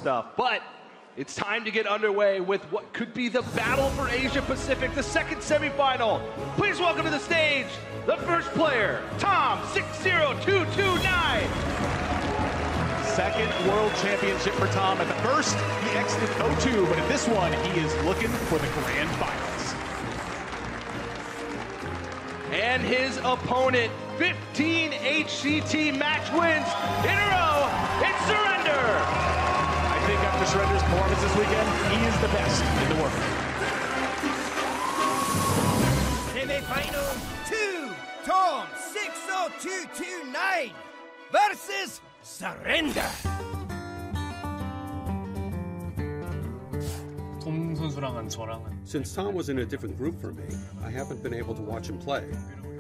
stuff. But it's time to get underway with what could be the battle for Asia Pacific, the second semifinal. Please welcome to the stage the first player, tom60229. Second world championship for Tom. At the first, he exited 0-2, but in this one, he is looking for the grand finals. And his opponent, 15 HCT match wins in a row. It's Surrender. I think after Surrender's performance this weekend, he is the best in the world. Semifinal 2, tom60229 versus Surrender. 톰 선수랑은 저랑은 Since Tom was in a different group from me, I haven't been able to watch him play,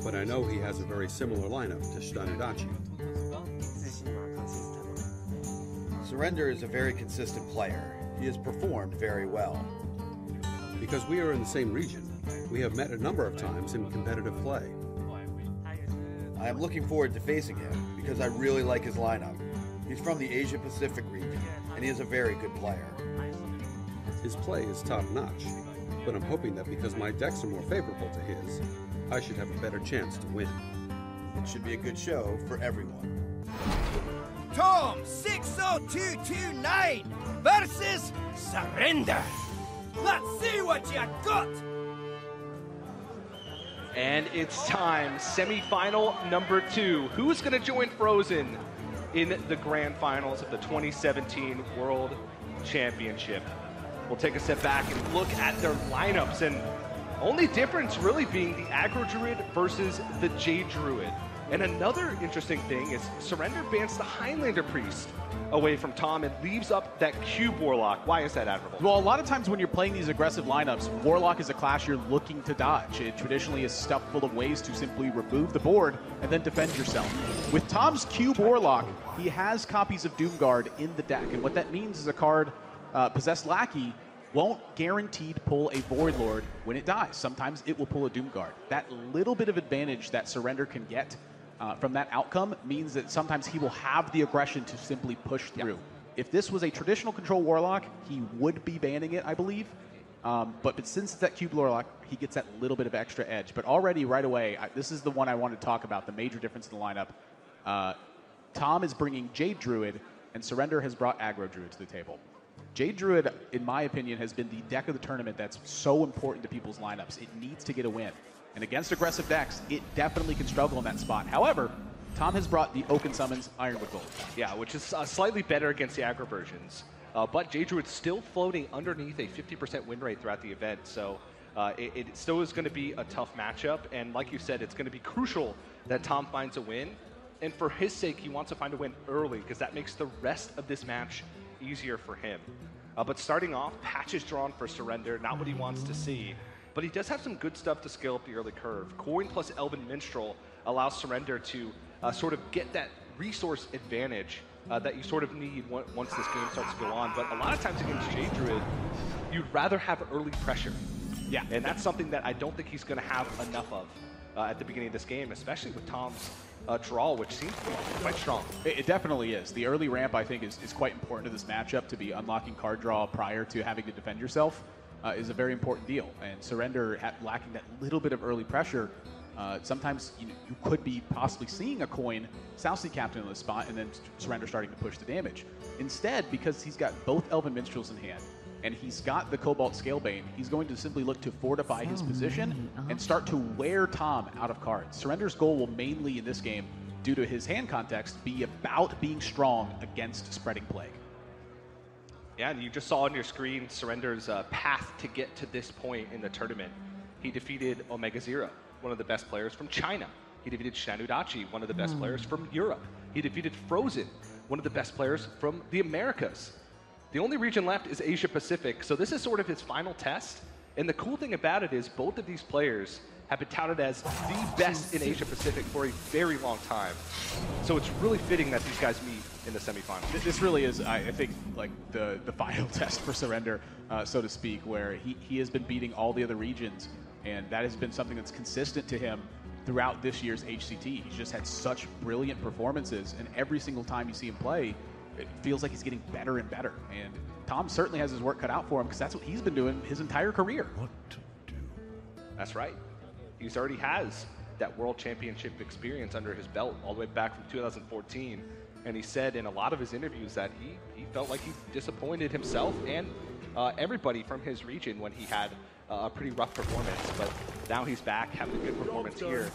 but I know he has a very similar lineup to Stanudachi. Surrender is a very consistent player. He has performed very well. Because we are in the same region, we have met a number of times in competitive play. I am looking forward to facing him because I really like his lineup. He's from the Asia Pacific region, and he is a very good player. His play is top-notch, but I'm hoping that because my decks are more favorable to his, I should have a better chance to win. It should be a good show for everyone. tom60229 versus Surrender. Let's see what you got. And it's time, semifinal number 2. Who's going to join Frozen in the grand finals of the 2017 World Championship? We'll take a step back and look at their lineups, and only difference really being the Aggro Druid versus the Jade Druid. And another interesting thing is Surrender bans the Highlander Priest away from Tom and leaves up that Cube Warlock. Why is that admirable? Well, a lot of times when you're playing these aggressive lineups, Warlock is a class you're looking to dodge. It traditionally is stuffed full of ways to simply remove the board and then defend yourself. With Tom's Cube Warlock, he has copies of Doomguard in the deck, and what that means is a card, Possessed Lackey, won't guaranteed pull a Void Lord when it dies. Sometimes it will pull a Doomguard. That little bit of advantage that Surrender can get from that outcome means that sometimes he will have the aggression to simply push through. Yep. If this was a traditional control Warlock, he would be banning it, I believe. But since it's that Cube Warlock, he gets that little bit of extra edge. But already, right away, this is the one I want to talk about, the major difference in the lineup. Tom is bringing Jade Druid, and Surrender has brought Aggro Druid to the table. Jade Druid, in my opinion, has been the deck of the tournament that's so important to people's lineups. It needs to get a win. And against aggressive decks, it definitely can struggle in that spot. However, Tom has brought the Oaken Summons Ironwood Gold. Yeah, which is slightly better against the aggro versions. But Jade Druid's still floating underneath a 50% win rate throughout the event. So it still is going to be a tough matchup. And like you said, it's going to be crucial that Tom finds a win. And for his sake, he wants to find a win early because that makes the rest of this match easier for him. But starting off, Patch is drawn for Surrender, not what he wants to see. But he does have some good stuff to scale up the early curve. Coin plus Elven Minstrel allows Surrender to sort of get that resource advantage that you sort of need once this game starts to go on. But a lot of times against Jade Druid, you'd rather have early pressure. Yeah, and that's something that I don't think he's going to have enough of at the beginning of this game, especially with Tom's draw, which seems to be quite strong. It definitely is. The early ramp, I think, is quite important to this matchup. To be unlocking card draw prior to having to defend yourself is a very important deal. And Surrender, lacking that little bit of early pressure, sometimes you could be possibly seeing a coin South Sea Captain in the spot and then Surrender starting to push the damage. Instead, because he's got both Elven Minstrels in hand, and he's got the Cobalt Scalebane, he's going to simply look to fortify his position and start to wear Tom out of cards. Surrender's goal will mainly, in this game, due to his hand context, be about being strong against Spreading Plague. Yeah, and you just saw on your screen Surrender's path to get to this point in the tournament. He defeated Omega Zero, one of the best players from China. He defeated Stanudachi, one of the best players from Europe. He defeated Frozen, one of the best players from the Americas. The only region left is Asia Pacific, so this is sort of his final test. And the cool thing about it is both of these players have been touted as the best in Asia Pacific for a very long time. So it's really fitting that these guys meet in the semifinals. This really is, I think, like the final test for Surrender, so to speak, where he has been beating all the other regions, and that has been something that's consistent to him throughout this year's HCT. He's just had such brilliant performances, and every single time you see him play, it feels like he's getting better and better. And Tom certainly has his work cut out for him because that's what he's been doing his entire career. That's right. He's already has that world championship experience under his belt all the way back from 2014. And he said in a lot of his interviews that he felt like he disappointed himself and everybody from his region when he had a pretty rough performance. But now he's back having a good performance here.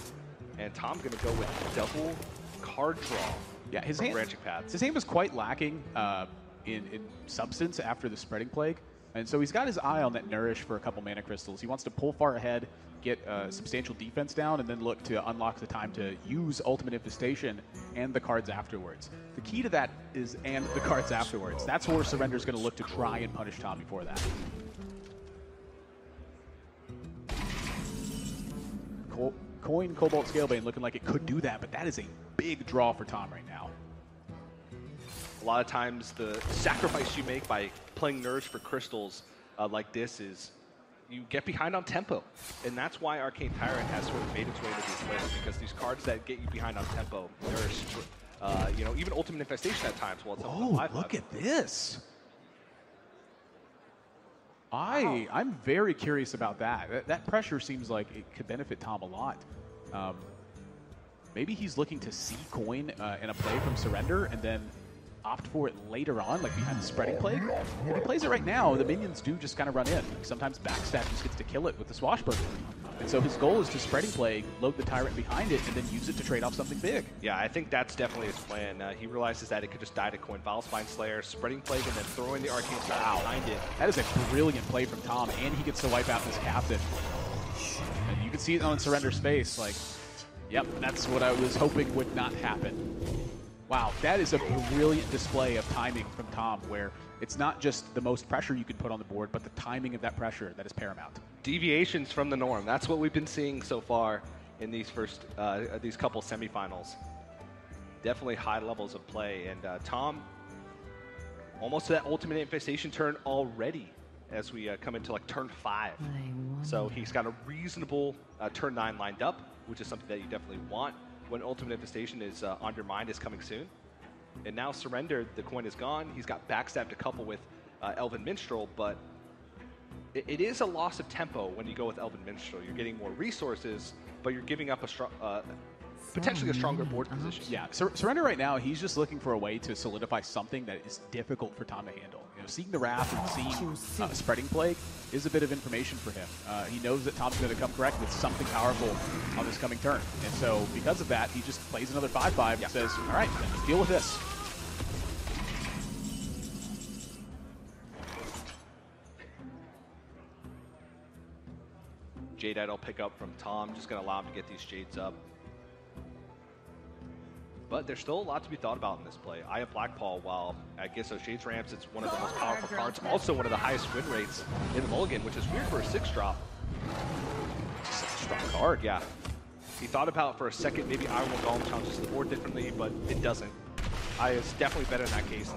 And Tom's going to go with double card draw. Yeah, his branching paths. His aim is quite lacking in substance after the Spreading Plague. And so he's got his eye on that Nourish for a couple mana crystals. He wants to pull far ahead, get substantial defense down, and then look to unlock the time to use Ultimate Infestation and the cards afterwards. The key to that is and the cards afterwards. That's where Surrender's going to look to try and punish Tom before that. Coin Cobalt Scalebane looking like it could do that, but that is a big draw for Tom right now. A lot of times the sacrifice you make by playing Nourish for crystals like this is you get behind on tempo. And that's why Arcane Tyrant has sort of made its way into these lists, because these cards that get you behind on tempo, Nourish, you know, even Ultimate Infestation at times. Well, it's look at this. I'm very curious about that. That pressure seems like it could benefit Tom a lot. Maybe he's looking to see coin in a play from Surrender and then opt for it later on, like behind the Spreading Plague. If he plays it right now, the minions do just kind of run in. Like sometimes Backstab just gets to kill it with the Swashbuckler. And so his goal is to Spreading Plague, load the Tyrant behind it, and then use it to trade off something big. Yeah, I think that's definitely his plan. He realizes that it could just die to coin Vilespine Slayer, Spreading Plague, and then throwing the Arcane Tyrant behind it. That is a brilliant play from Tom, and he gets to wipe out this Captain. And you can see it on Surrender's face, like, yep, that's what I was hoping would not happen. Wow, that is a brilliant display of timing from Tom, where it's not just the most pressure you can put on the board, but the timing of that pressure that is paramount. Deviations from the norm. That's what we've been seeing so far in these these couple semifinals. Definitely high levels of play, and Tom almost to that Ultimate Infestation turn already as we come into like turn 5. So he's got a reasonable turn 9 lined up, which is something that you definitely want when Ultimate Infestation is on your mind, is coming soon. And now Surrender, the coin is gone. He's got Backstab to couple with Elven Minstrel, but it is a loss of tempo when you go with Elven Minstrel. You're getting more resources, but you're giving up a potentially a stronger board position. Yeah, Surrender right now, he's just looking for a way to solidify something that is difficult for Tom to handle. You know, seeing the Wrath and seeing Spreading Plague is a bit of information for him. He knows that Tom's going to come correct with something powerful on this coming turn. And so because of that, he just plays another 5/5 and says, all right, then deal with this. Jadeite will pick up from Tom, just going to allow him to get these Jades up. But there's still a lot to be thought about in this play. Eye of Blackpaw, while I guess those Shades ramps, it's one of the most powerful cards. Also one of the highest win rates in the mulligan, which is weird for a 6-drop. Such a strong card. Yeah. He thought about for a second maybe Iron Will Golem challenges the board differently, but it doesn't. Eye is definitely better in that case.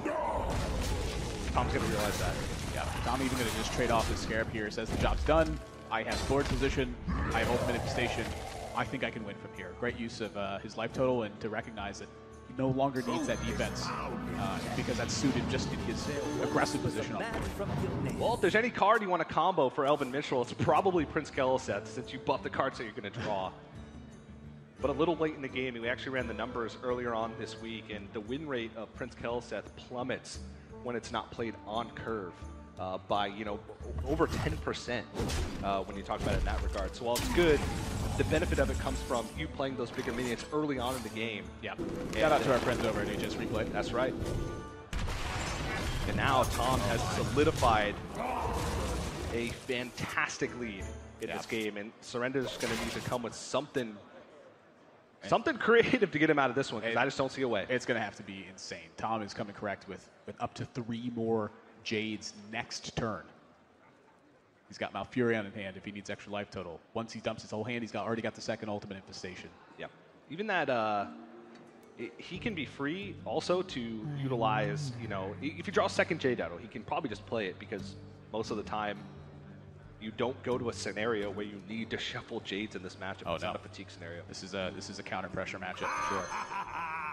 Tom's going to realize that. Yeah, Tom even going to just trade off his Scarab here. Says the job's done. I have board position. I have Ultimate Infestation. I think I can win from here. Great use of his life total, and to recognize that he no longer needs that defense because that's suited just in his aggressive position on the board. Well, if there's any card you want to combo for Elven Minstrel, it's probably Prince Keleseth, since you buff the cards that you're going to draw. But a little late in the game, we actually ran the numbers earlier on this week, and the win rate of Prince Keleseth plummets when it's not played on curve. By, you know, over 10% when you talk about it in that regard. So while it's good, the benefit of it comes from you playing those bigger minions early on in the game. Yeah. Shout out to our friends over at HS Replay. That's right. And now Tom has solidified a fantastic lead in this game, and Surrender's going to need to come with something creative to get him out of this one, because I just don't see a way. It's going to have to be insane. Tom is coming correct with up to 3 more Jade's next turn. He's got Malfurion in hand if he needs extra life total. Once he dumps his whole hand, he's already got the second Ultimate Infestation. Yeah. Even that, he can be free also to utilize, you know, if you draw a second Jadeite, he can probably just play it, because most of the time you don't go to a scenario where you need to shuffle Jades in this matchup. It's not a fatigue scenario. This is a counter pressure matchup for sure.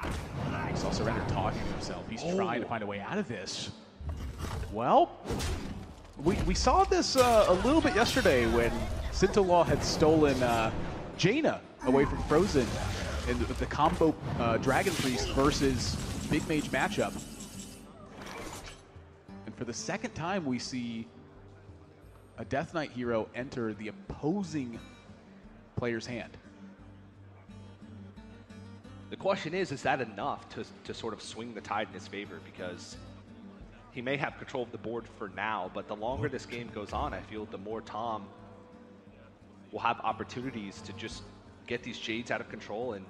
I saw Surrender talking to himself. He's trying to find a way out of this. Well, we saw this a little bit yesterday when Sintolaw had stolen Jaina away from Frozen in the combo Dragon Priest versus Big Mage matchup. And for the second time, we see a Death Knight hero enter the opposing player's hand. The question is that enough to sort of swing the tide in his favor? Because he may have control of the board for now, but the longer this game goes on, I feel the more Tom will have opportunities to just get these Jades out of control and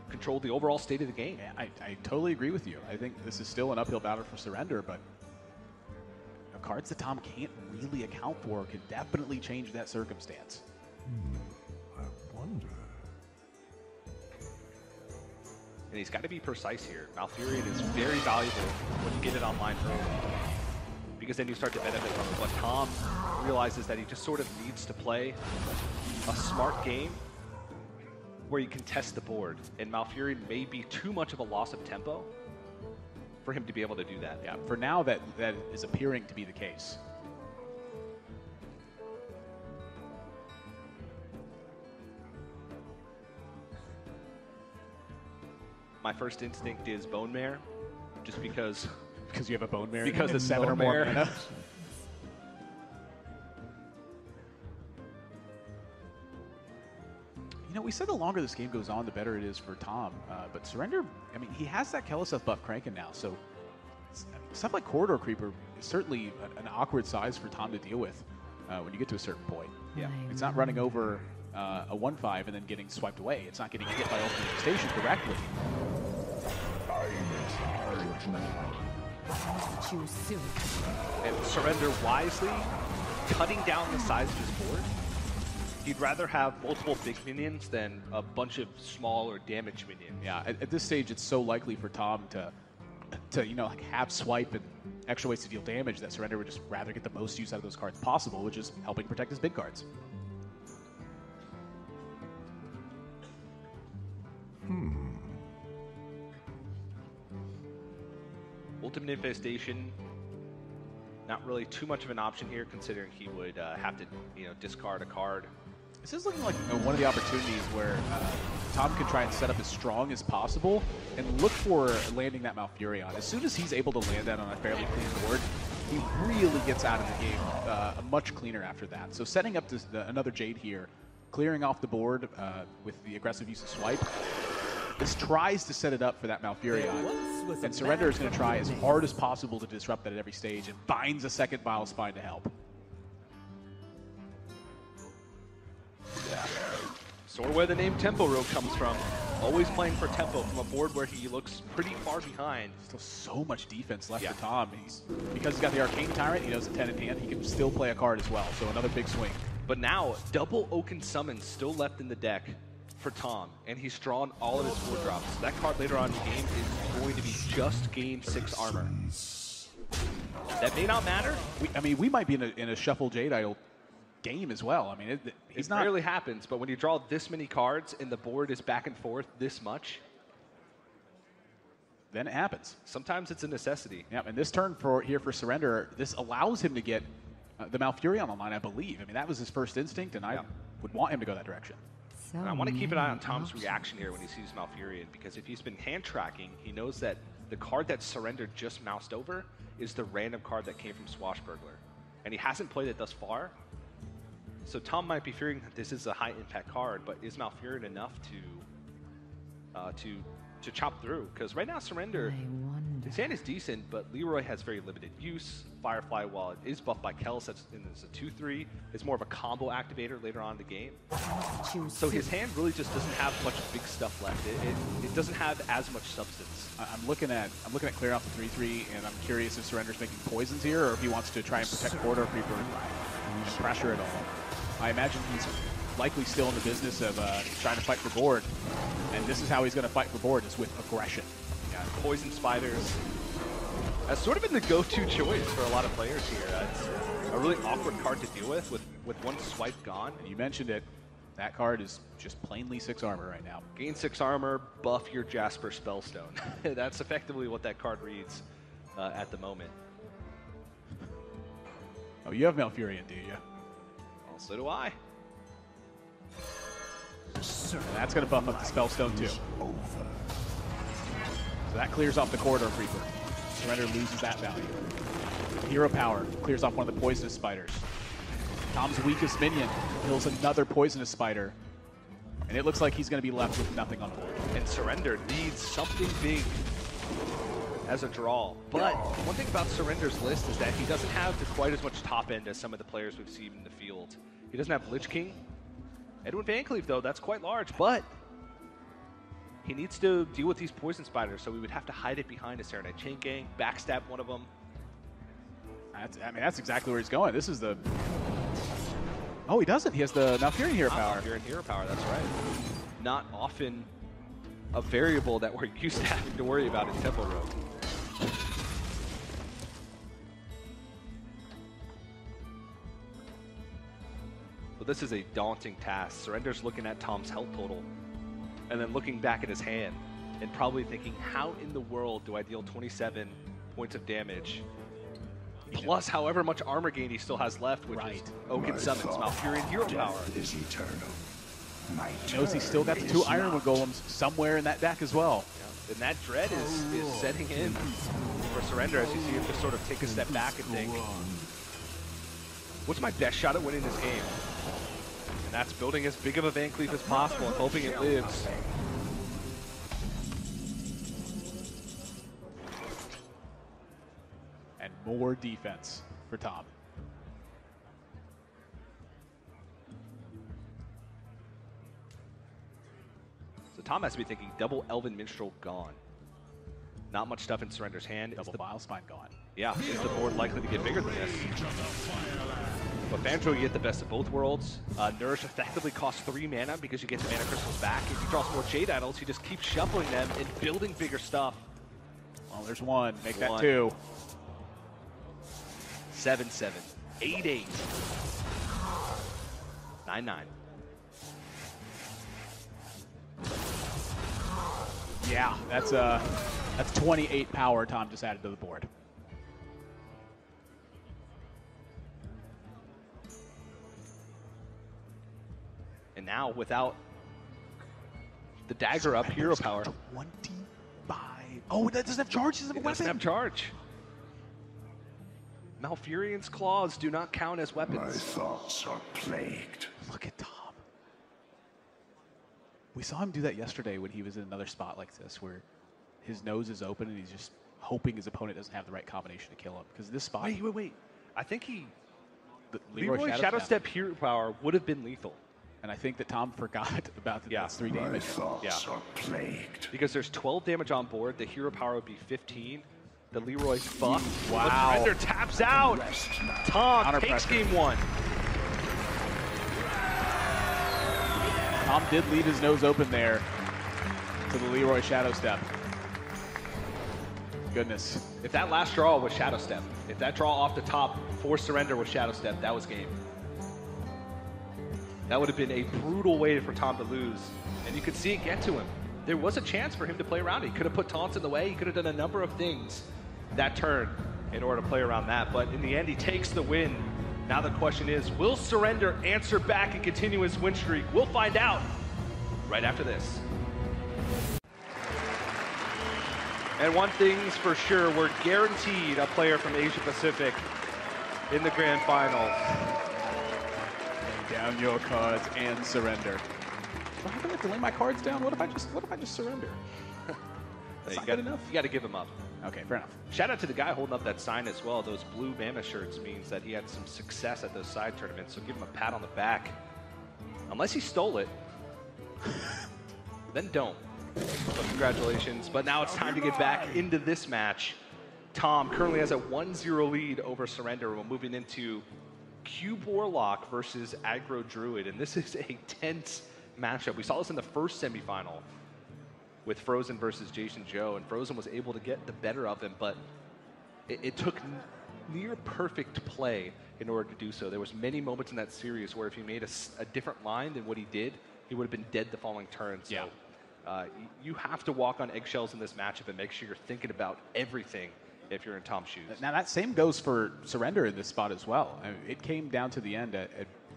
control the overall state of the game. Yeah, I totally agree with you. I think this is still an uphill battle for Surrender, but cards that Tom can't really account for can definitely change that circumstance. I wonder. And he's got to be precise here. Malfurion is very valuable when you get it online early, because then you start to benefit from it. But Tom realizes that he just sort of needs to play a smart game where you can test the board. And Malfurion may be too much of a loss of tempo for him to be able to do that. Yeah, for now that is appearing to be the case. My first instinct is Bone Mare, just because you have a Bone Mare. Because and the 7 or more mana. You know, we said the longer this game goes on, the better it is for Tom. But Surrender, I mean, he has that Keleseth buff cranking now, so stuff like Corridor Creeper is certainly an awkward size for Tom to deal with when you get to a certain point. Yeah. It's not running over a 1/5 and then getting swiped away. It's not getting hit by Ultimate Station directly. Choose soon. And Surrender wisely cutting down the size of his board. He'd rather have multiple big minions than a bunch of small or damage minions. Yeah, at this stage, it's so likely for Tom to you know, like have swipe and extra ways to deal damage that Surrender would just rather get the most use out of those cards possible, which is helping protect his big cards. Ultimate Infestation, not really too much of an option here, considering he would have to, discard a card. This is looking like one of the opportunities where Tom can try and set up as strong as possible and look for landing that Malfurion. As soon as he's able to land that on a fairly clean board, he really gets out of the game much cleaner after that. So setting up another Jade here, clearing off the board with the aggressive use of swipe, this tries to set it up for that Malfurion. And Surrender is going to try as hard as possible to disrupt that at every stage and finds a second Vile Spine to help. Yeah. Sort of where the name Tempo Rogue comes from. Always playing for tempo from a board where he looks pretty far behind. Still so much defense left for Tom. Because he's got the Arcane Tyrant, he knows a 10 in hand, he can still play a card as well. So another big swing. But now, double Oaken Summons still left in the deck for Tom, and he's drawn all of his 4 drops. So that card later on in the game is going to be just gain 6 armor. That may not matter. We might be in a Shuffle Jade Idol game as well. I mean, It rarely happens, but when you draw this many cards and the board is back and forth this much, then it happens. Sometimes it's a necessity. Yeah, and this turn for Surrender, this allows him to get the Malfurion online, I believe. I mean, that was his first instinct, and I would want him to go that direction. So and I want to keep an eye on Tom's reaction here when he sees Malfurion, because if he's been hand tracking, he knows that the card that Surrender just moused over is the random card that came from Swashbuckler, and he hasn't played it thus far. So Tom might be fearing that this is a high impact card, but is Malfurion enough to chop through? Because right now Surrender, his hand is decent, but Leroy has very limited use. Firefly, while it is buffed by Kells, and it's a 2/3, is more of a combo activator later on in the game. So his hand really just doesn't have much big stuff left. It doesn't have as much substance. I'm looking at clearing off the 3/3, and I'm curious if Surrender's making poisons here, or if he wants to try and protect Corridor Creeper and pressure it all. I imagine he's likely still in the business of trying to fight for board, and this is how he's going to fight for board, is with aggression. Yeah, Poison Spiders has sort of been the go-to choice for a lot of players here. It's a really awkward card to deal with one swipe gone. And you mentioned it, That card is just plainly 6 armor right now. Gain 6 armor, buff your Jasper Spellstone. That's effectively what that card reads at the moment. Oh, you have Malfurion, do you? Well, so do I. And that's going to buff up the Spellstone too. So that clears off the Corridor Creeper. Surrender loses that value. Hero Power clears off one of the Poisonous Spiders. Tom's weakest minion kills another Poisonous Spider. And it looks like he's going to be left with nothing on board. And Surrender needs something big as a draw. But one thing about Surrender's list is that he doesn't have quite as much top end as some of the players we've seen in the field. He doesn't have Lich King. Edwin Van Cleef, though, that's quite large, but he needs to deal with these Poison Spiders, so we would have to hide it behind a Serenite Chain Gang, backstab one of them. That's exactly where he's going. This is the... Oh, he doesn't. He has the Malfurion Hero Power. Malfurion Hero Power, that's right. Not often a variable that we're used to having to worry about in Tempo Road. But this is a daunting task. Surrender's looking at Tom's health total and then looking back at his hand and probably thinking, how in the world do I deal 27 points of damage plus however much armor gain he still has left, which is Oaken Summons, Malfurion Hero Power. Is eternal. He knows he's still got the 2 Ironwood Golems somewhere in that deck as well. Yeah. And that dread is setting in for Surrender as you see him just sort of take a step back and think, what's my best shot at winning this game? And that's building as big of a Van Cleef as possible and hoping it lives. And more defense for Tom. So Tom has to be thinking double Elven Minstrel gone. Not much stuff in Surrender's hand. Double Vile Spine gone. Yeah, is the board likely to get bigger than this? But Fandro, you get the best of both worlds. Nourish effectively costs 3 mana because you get the mana crystals back. If you draw some more Jade Idols, you just keep shuffling them and building bigger stuff. Well, there's 1. Make that 2. 7-7, 8-8, 9-9. Yeah, that's 28 power Tom just added to the board. And now without the dagger up, hero power. 25. Oh, that doesn't have charge. It doesn't have charge. Malfurion's claws do not count as weapons. My thoughts are plagued. Look at Tom. We saw him do that yesterday when he was in another spot like this, where his nose is open and he's just hoping his opponent doesn't have the right combination to kill him. Because this spot... Wait. I think Leroy Shadow Step hero power would have been lethal. And I think that Tom forgot about the that's 3 My damage. thoughts are plagued. Because there's 12 damage on board, the hero power would be 15. The Leroy's fucked. Wow. Surrender taps out. Tom Counter takes pressure. game 1. Tom did leave his nose open there to the Leroy Shadow Step. Goodness. If that last draw was Shadow Step, if that draw off the top for Surrender was Shadow Step, that was game. That would have been a brutal way for Tom to lose. And you could see it get to him. There was a chance for him to play around it. He could have put taunts in the way. He could have done a number of things that turn in order to play around that. But in the end, he takes the win. Now the question is, will Surrender answer back and continue his win streak? We'll find out right after this. And one thing's for sure, we're guaranteed a player from Asia Pacific in the grand finals. Lay down your cards and surrender. What happened if I lay my cards down? What if I just surrender? That's not good enough. You got to give him up. Okay, fair enough. Shout out to the guy holding up that sign as well. Those blue Mammoth shirts means that he had some success at those side tournaments, so give him a pat on the back. Unless he stole it, then don't. So congratulations. But now it's time to get back into this match. Tom currently has a 1-0 lead over Surrender. We're moving into Cube Warlock versus Aggro Druid, and this is a tense matchup. We saw this in the first semifinal with Frozen versus Jason Joe, and Frozen was able to get the better of him, but it took near perfect play in order to do so. There was many moments in that series where if he made a different line than what he did, he would have been dead the following turn. So you have to walk on eggshells in this matchup and make sure you're thinking about everything if you're in Tom's shoes. Now that same goes for Surrender in this spot as well. I mean, it came down to the end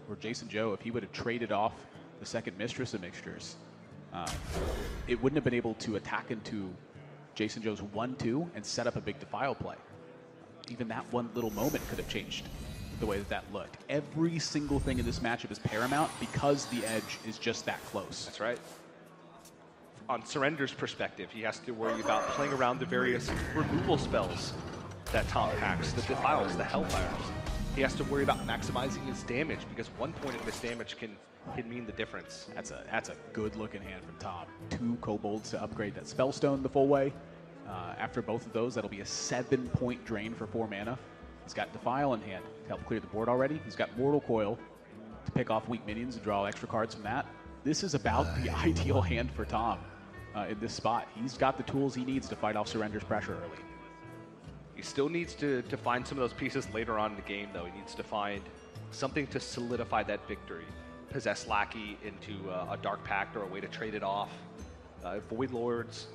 where Jason Joe, if he would have traded off the second Mistress of Mixtures, it wouldn't have been able to attack into Jason Joe's 1-2 and set up a big Defile play. Even that one little moment could have changed the way that looked. Every single thing in this matchup is paramount because the edge is just that close. That's right. On Surrender's perspective, he has to worry about playing around the various removal spells that Tom packs, the Defiles, the Hellfires. He has to worry about maximizing his damage because 1 point of misdamage can mean the difference. That's a good looking hand from Tom. 2 kobolds to upgrade that Spellstone the full way. After both of those, that'll be a 7-point drain for 4 mana. He's got Defile in hand to help clear the board already. He's got Mortal Coil to pick off weak minions and draw extra cards from that. This is about the ideal hand for Tom in this spot. He's got the tools he needs to fight off Surrender's pressure early. He still needs to find some of those pieces later on in the game, though. He needs to find something to solidify that victory. Possess Lackey into a Dark Pact or a way to trade it off. Void Lords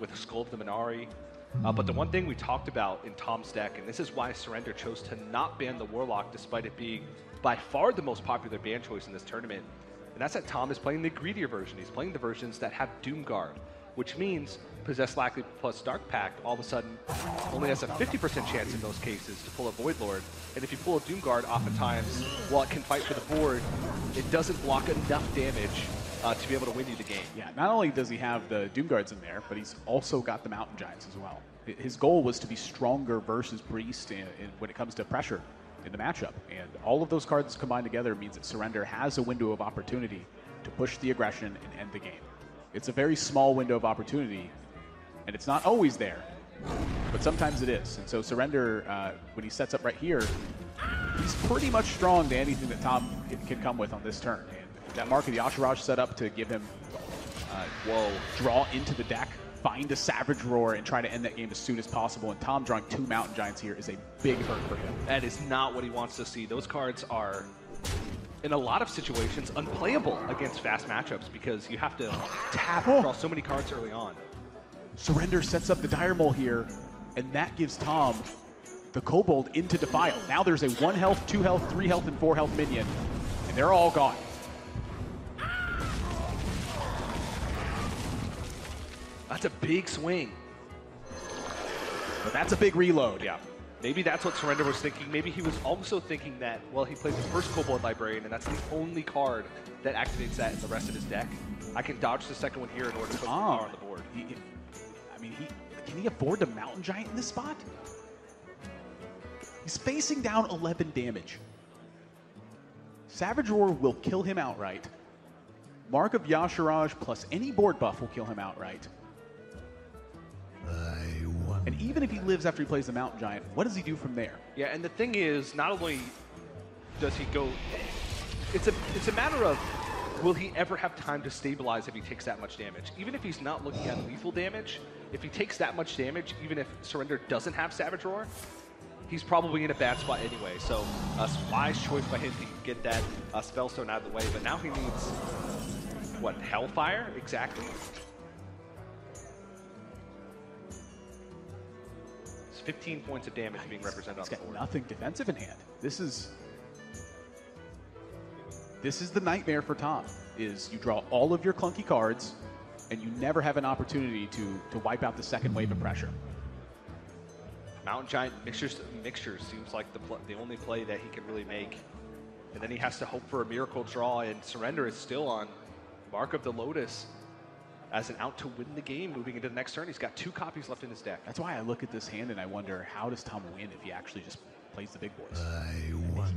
with Skull of the Minari. But the one thing we talked about in Tom's deck, and this is why Surrender chose to not ban the Warlock despite it being by far the most popular ban choice in this tournament, and that's that Tom is playing the greedier version. He's playing the versions that have Doomguard, which means Possess Lackey plus Dark Pact all of a sudden only has a 50% chance in those cases to pull a Void Lord. And if you pull a Doomguard, oftentimes, while it can fight for the board, it doesn't block enough damage to be able to win you the game. Yeah, not only does he have the Doomguards in there, but he's also got the Mountain Giants as well. His goal was to be stronger versus Priest when it comes to pressure in the matchup. And all of those cards combined together means that Surrender has a window of opportunity to push the aggression and end the game. It's a very small window of opportunity, and it's not always there, but sometimes it is. And so Surrender, when he sets up right here, he's pretty much strong to anything that Tom can come with on this turn. And that Mark of the Asheraj set up to give him draw into the deck, find a Savage Roar, and try to end that game as soon as possible. And Tom drawing 2 Mountain Giants here is a big hurt for him. That is not what he wants to see. Those cards are, in a lot of situations, unplayable against fast matchups because you have to tap and draw so many cards early on. Surrender sets up the Dire Mole here, and that gives Tom the Kobold into Defile. Now there's a 1 health, 2 health, 3 health, and 4 health minion, and they're all gone. That's a big swing. But that's a big reload. Yeah. Maybe that's what Surrender was thinking. Maybe he was also thinking that, well, he plays his first Kobold Librarian, and that's the only card that activates that in the rest of his deck. I can dodge the second one here in order to put power on the board. Can he afford to Mountain Giant in this spot? He's facing down 11 damage. Savage Roar will kill him outright. Mark of Yasharaj plus any board buff will kill him outright. And even if he lives after he plays the Mountain Giant, what does he do from there? Yeah, and the thing is, not only does he go... It's a matter of, will he ever have time to stabilize if he takes that much damage? Even if he's not looking at lethal damage, if he takes that much damage, even if Surrender doesn't have Savage Roar, he's probably in a bad spot anyway. So a wise choice by him to get that Spellstone out of the way. But now he needs, what, Hellfire? Exactly. It's 15 points of damage being represented on the board. He's got nothing defensive in hand. This is the nightmare for Tom, is you draw all of your clunky cards, and you never have an opportunity to wipe out the second wave of pressure. Mountain Giant Mixtures seems like the only play that he can really make. And then he has to hope for a miracle draw, and Surrender is still on Mark of the Lotus as an out to win the game moving into the next turn. He's got 2 copies left in his deck. That's why I look at this hand and I wonder, how does Tom win if he actually just plays the big boys?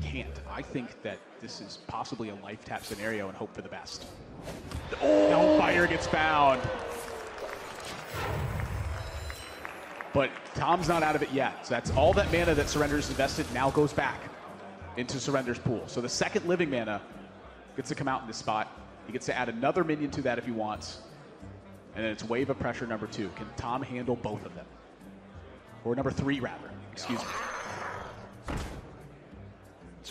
He can't. I think that this is possibly a life tap scenario and hope for the best. No, Fire gets found. But Tom's not out of it yet. So that's all that mana that Surrender's invested now goes back into Surrender's pool. So the second living mana gets to come out in this spot. He gets to add another minion to that if he wants. And then it's Wave of Pressure number 2. Can Tom handle both of them? Or number 3, rather. Excuse me.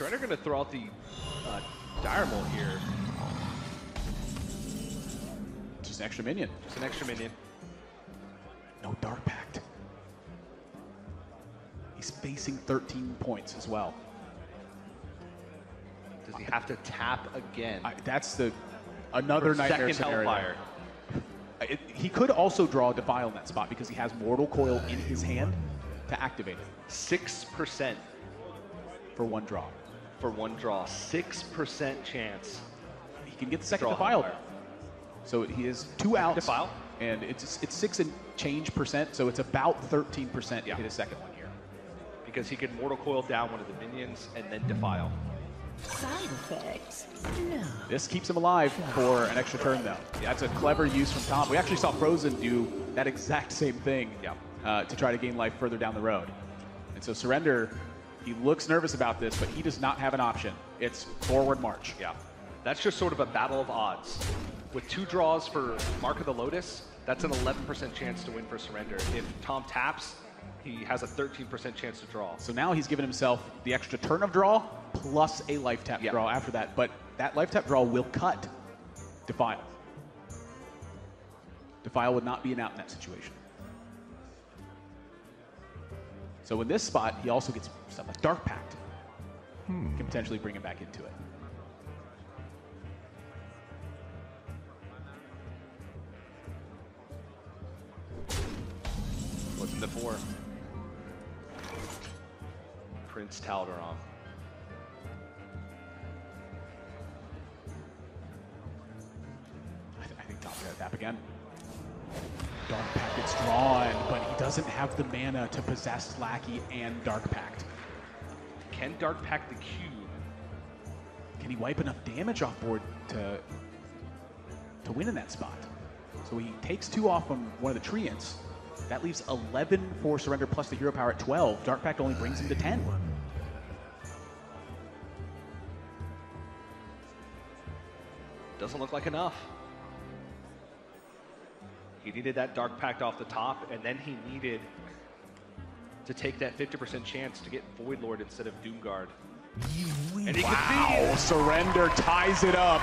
Surrender going to throw out the Dire Mold here. Just an extra minion. Just an extra minion. No Dark Pact. He's facing 13 points as well. Does he have to tap again? That's another nightmare second scenario. Hellfire. He could also draw Defile in that spot because he has Mortal Coil in his hand to activate it. 6% for one draw. For one draw. 6% chance. He can get the second Draw Defile. Hellfire. So he has 2 outs. Defile. And it's 6 and change percent, so it's about 13% to hit a second one here. Because he can Mortal Coil down one of the minions and then Defile. Side effects? No. This keeps him alive for an extra turn, though. Yeah, that's a clever use from Tom. We actually saw Frozen do that exact same thing to try to gain life further down the road. And so Surrender, he looks nervous about this, but he does not have an option. It's forward march. Yeah. That's just sort of a battle of odds. With 2 draws for Mark of the Lotus, that's an 11% chance to win for Surrender. If Tom taps, he has a 13% chance to draw. So now he's given himself the extra turn of draw plus a life tap draw after that. But that life tap draw will cut Defile. Defile would not be an out in that situation. So in this spot, he also gets stuff like Dark Pact. Can potentially bring him back into it. What's in the 4? Prince Taldaron. I think Tom's gonna tap again. Dark Pact gets drawn, but he doesn't have the mana to possess Lackey and Dark Pact. Can Dark Pact the cube? Can he wipe enough damage off board to win in that spot? So he takes 2 off from one of the Treants. That leaves 11 for Surrender plus the hero power at 12. Dark Pact only brings him to 10. Doesn't look like enough. He needed that Dark Pact off the top, and then he needed to take that 50% chance to get Void Lord instead of Doomguard. And he Wow, Surrender ties it up.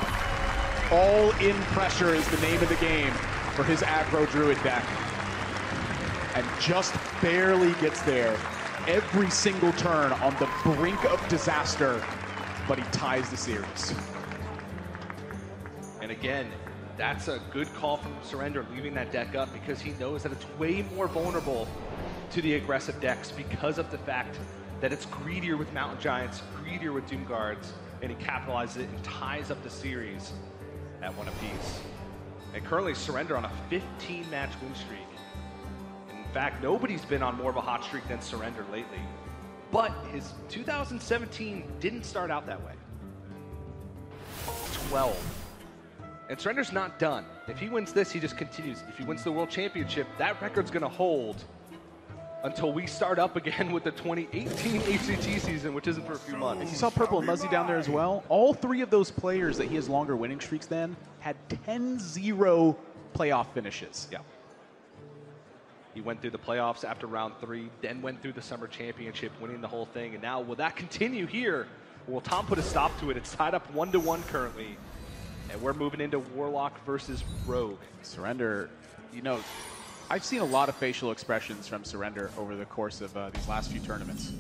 All in pressure is the name of the game for his aggro druid deck. And just barely gets there. Every single turn on the brink of disaster, but he ties the series. And again, that's a good call from Surrender, leaving that deck up because he knows that it's way more vulnerable to the aggressive decks because of the fact that it's greedier with Mountain Giants, greedier with Doomguards, and he capitalizes it and ties up the series at 1 apiece. And currently Surrender on a 15-match win streak. In fact, nobody's been on more of a hot streak than Surrender lately. But his 2017 didn't start out that way. 12. And Surrender's not done. If he wins this, he just continues. If he wins the World Championship, that record's going to hold until we start up again with the 2018 HCT season, which isn't for a few months. You saw Purple and Muzzy down there as well. All 3 of those players that he has longer winning streaks than had 10-0 playoff finishes. Yeah. He went through the playoffs after round 3, then went through the Summer Championship, winning the whole thing. And now, will that continue here? Will Tom put a stop to it? It's tied up 1-1 currently. And we're moving into Warlock versus Rogue. Surrender, you know, I've seen a lot of facial expressions from Surrender over the course of these last few tournaments.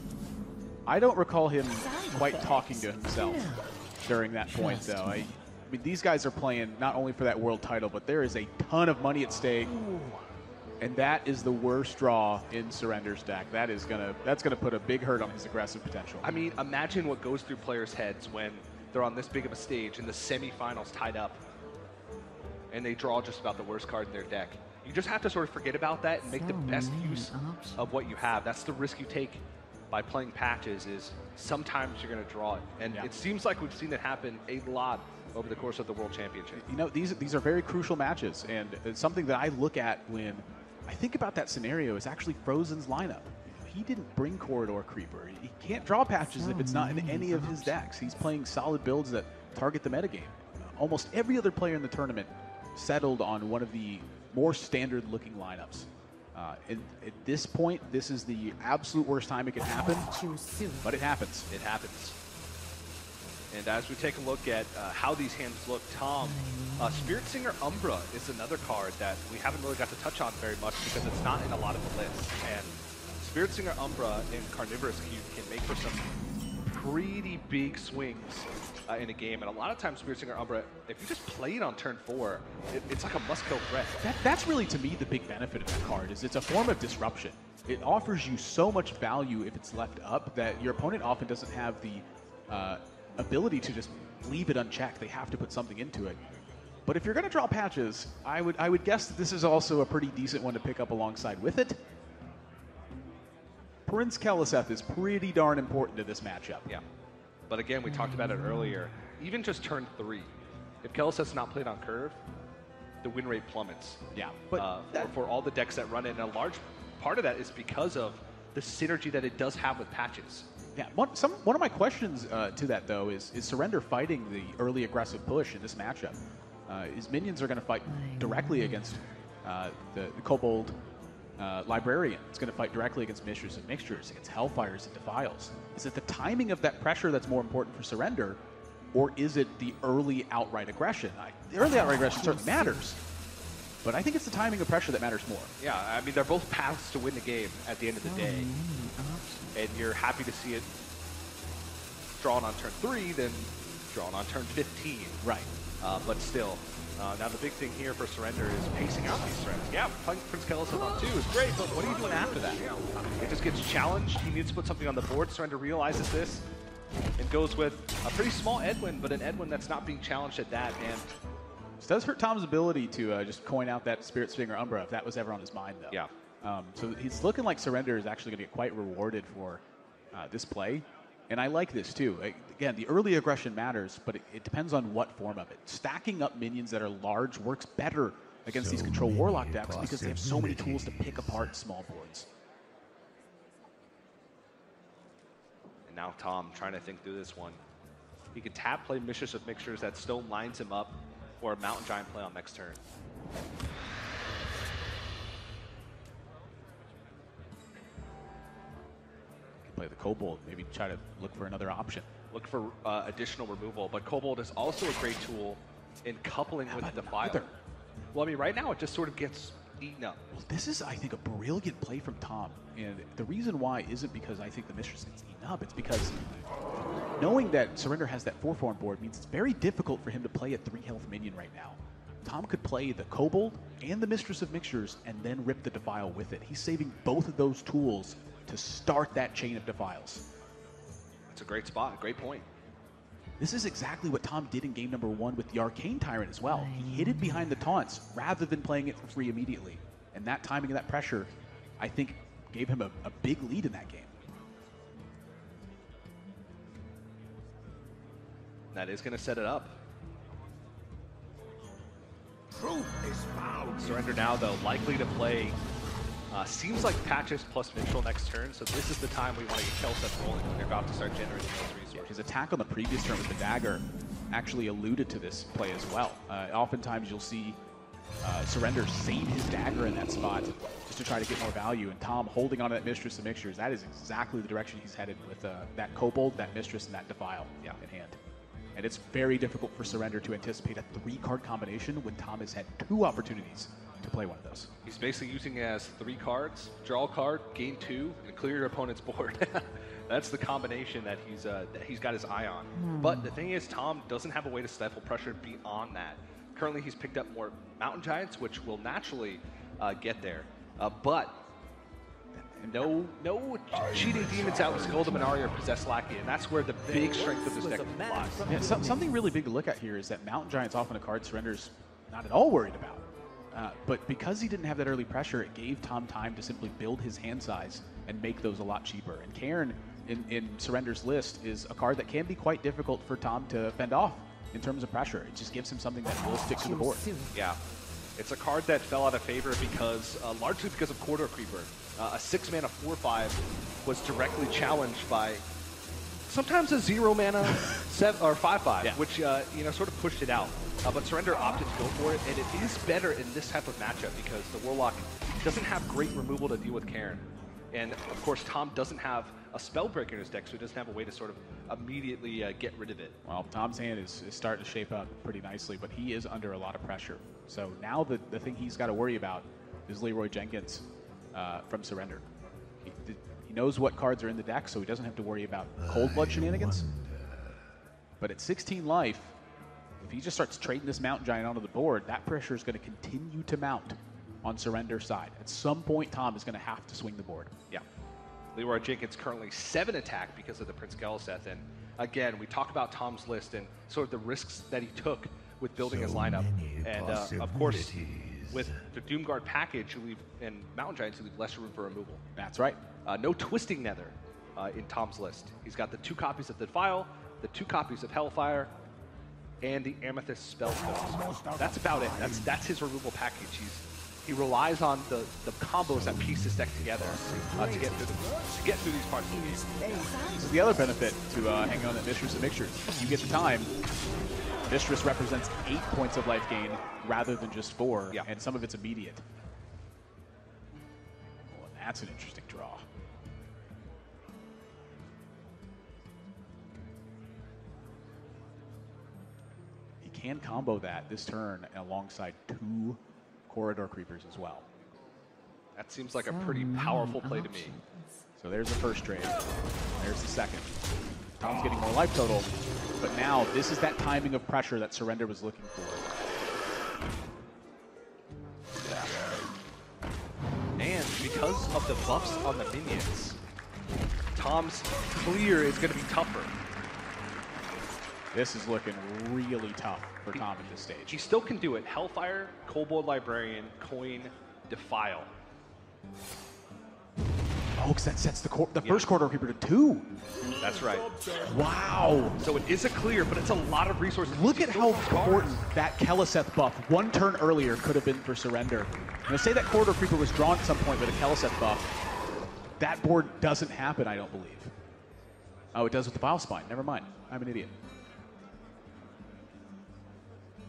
I don't recall him quite talking to himself during that point, though. I mean, these guys are playing not only for that world title, but there is a ton of money at stake. And that is the worst draw in Surrender's deck. That's gonna put a big hurt on his aggressive potential. I mean, imagine what goes through players' heads when they're on this big of a stage in the semifinals tied up and they draw just about the worst card in their deck. You just have to sort of forget about that and make the best use of what you have. That's the risk you take by playing patches, is sometimes you're going to draw it. And it seems like we've seen it happen a lot over the course of the World Championship. You know, these are very crucial matches, and it's something that I look at when I think about that scenario is actually Frozen's lineup. He didn't bring Corridor Creeper. He can't draw patches if it's not in any of his decks. He's playing solid builds that target the metagame. Almost every other player in the tournament settled on one of the more standard-looking lineups. At this point, this is the absolute worst time it could happen, but it happens. It happens. And as we take a look at how these hands look, Tom, Spirit Singer Umbra is another card that we haven't really got to touch on very much because it's not in a lot of the lists. And Spirit Singer Umbra in Carnivorous Cube can make for some pretty big swings in a game. And a lot of times Spirit Singer Umbra, if you just play it on turn 4, it's like a must-kill threat. That's really, to me, the big benefit of that card is it's a form of disruption. It offers you so much value if it's left up that your opponent often doesn't have the ability to just leave it unchecked. They have to put something into it. But if you're going to draw patches, I would guess that this is also a pretty decent one to pick up alongside with it. Prince Keliseth is pretty darn important to this matchup. Yeah. But again, we talked about it earlier. Even just turn 3, if Keliseth's not played on curve, the win rate plummets. Yeah. But for all the decks that run it, and a large part of that is because of the synergy that it does have with patches. Yeah, one of my questions to that, though, is Surrender fighting the early aggressive push in this matchup? His minions are going to fight directly against the Kobold Librarian. It's going to fight directly against Mistress of Mixtures, against Hellfires and Defiles. Is it the timing of that pressure that's more important for Surrender, or is it the early outright aggression? The early outright aggression certainly matters, but I think it's the timing of pressure that matters more. Yeah, I mean, they're both paths to win the game at the end of the day. And you're happy to see it drawn on turn 3 than drawn on turn 15. Right. But still, now the big thing here for Surrender is pacing out these threats. Yeah, playing Prince Keliseth on 2 is great, but what are you doing after that? It just gets challenged. He needs to put something on the board. Surrender realizes this and goes with a pretty small Edwin, but an Edwin that's not being challenged at that. And this does hurt Tom's ability to just coin out that Spirit Stinger Umbra if that was ever on his mind, though. Yeah. So he's looking like Surrender is actually going to get quite rewarded for this play. And I like this, too. Again, the early aggression matters, but it depends on what form of it. Stacking up minions that are large works better against these Control Warlock decks because they have so many tools to pick apart small boards. And now Tom trying to think through this one. He can tap play Mistress of Mixtures that still lines him up for a Mountain Giant play on next turn. Play the Kobold, maybe try to look for another option. Look for additional removal, but Kobold is also a great tool in coupling with Defiler. Well, I mean, right now it just sort of gets eaten up. Well, this is, I think, a brilliant play from Tom, and the reason why isn't because I think the Mistress gets eaten up. It's because knowing that Surrender has that 4/4 on board means it's very difficult for him to play a 3 health minion right now. Tom could play the Kobold and the Mistress of Mixtures and then rip the Defile with it. He's saving both of those tools to start that chain of Defiles. That's a great spot, great point. This is exactly what Tom did in game number 1 with the Arcane Tyrant as well. He hid it behind the taunts rather than playing it for free immediately. And that timing of that pressure, I think, gave him a big lead in that game. That is going to set it up. Truth is found. Surrender now, though, likely to play, seems like patches plus Minstrel next turn, so this is the time we want to get Keliseth rolling when they're about to start generating those resources. His attack on the previous turn with the dagger actually alluded to this play as well. Oftentimes you'll see Surrender save his dagger in that spot just to try to get more value, and Tom holding on to that Mistress of Mixtures, that is exactly the direction he's headed with that Kobold, that Mistress, and that Defile in hand. And it's very difficult for Surrender to anticipate a 3-card combination when Tom has had 2 opportunities to play one of those. He's basically using it as 3 cards, draw a card, gain 2, and clear your opponent's board. That's the combination that he's got his eye on. But the thing is, Tom doesn't have a way to stifle pressure beyond that. Currently, he's picked up more Mountain Giants, which will naturally get there. But no cheating demons out with Skolda Minari or Possessed Lackey, and that's where the big strength of this deck lies. Yeah, something really big to look at here is that Mountain Giant's often a card Surrender's not at all worried about. But because he didn't have that early pressure, it gave Tom time to simply build his hand size and make those a lot cheaper. And Cairn in Surrender's list is a card that can be quite difficult for Tom to fend off in terms of pressure. It just gives him something that will stick to the board. Yeah. It's a card that fell out of favor because, largely because of Corridor Creeper. A 6-mana 4/5 was directly challenged by sometimes a 0-mana 5/5, which sort of pushed it out. But Surrender opted to go for it, and it is better in this type of matchup because the Warlock doesn't have great removal to deal with Cairn. And of course, Tom doesn't have a Spellbreaker in his deck, so he doesn't have a way to sort of immediately get rid of it. Well, Tom's hand is starting to shape up pretty nicely, but he is under a lot of pressure. So now the thing he's got to worry about is Leroy Jenkins from Surrender. He knows what cards are in the deck, so he doesn't have to worry about Cold Blood shenanigans. But at 16 life, if he just starts trading this Mountain Giant onto the board, that pressure is going to continue to mount on Surrender's side. At some point, Tom is going to have to swing the board. Yeah. Leroy Jenkins currently 7 attack because of the Prince Geliseth. And again, we talk about Tom's list and sort of the risks that he took with building his lineup. And of course, with the Doomguard package and Mountain Giants, you leave less room for removal. That's right. No Twisting Nether in Tom's list. He's got the 2 copies of Defile, the 2 copies of Hellfire, and the Amethyst Spellstone. That's about it. That's his removal package. He relies on the combos that piece his deck together to get through these parts of the game. So the other benefit to hanging on at Mistress of Mixtures, you get the time. Mistress represents 8 points of life gain rather than just 4, and some of it's immediate. Well, that's an interesting draw. He can combo that this turn alongside 2 Corridor Creepers as well. That seems like a pretty powerful play to me. So there's the first trade. There's the second. Tom's getting more life total, but now this is that timing of pressure that Surrender was looking for. And because of the buffs on the minions, Tom's clear is going to be tougher. This is looking really tough for Tom at this stage. He still can do it. Hellfire, Kobold Librarian, Coin, Defile. Oh, because that sets the first Corridor Creeper to 2. That's right. Wow. So it is a clear, but it's a lot of resources. Look at how important that Keliseth buff 1 turn earlier could have been for Surrender. Now, say that Corridor Creeper was drawn at some point with a Keliseth buff. That board doesn't happen, I don't believe. Oh, it does with the Vile Spine. Never mind. I'm an idiot.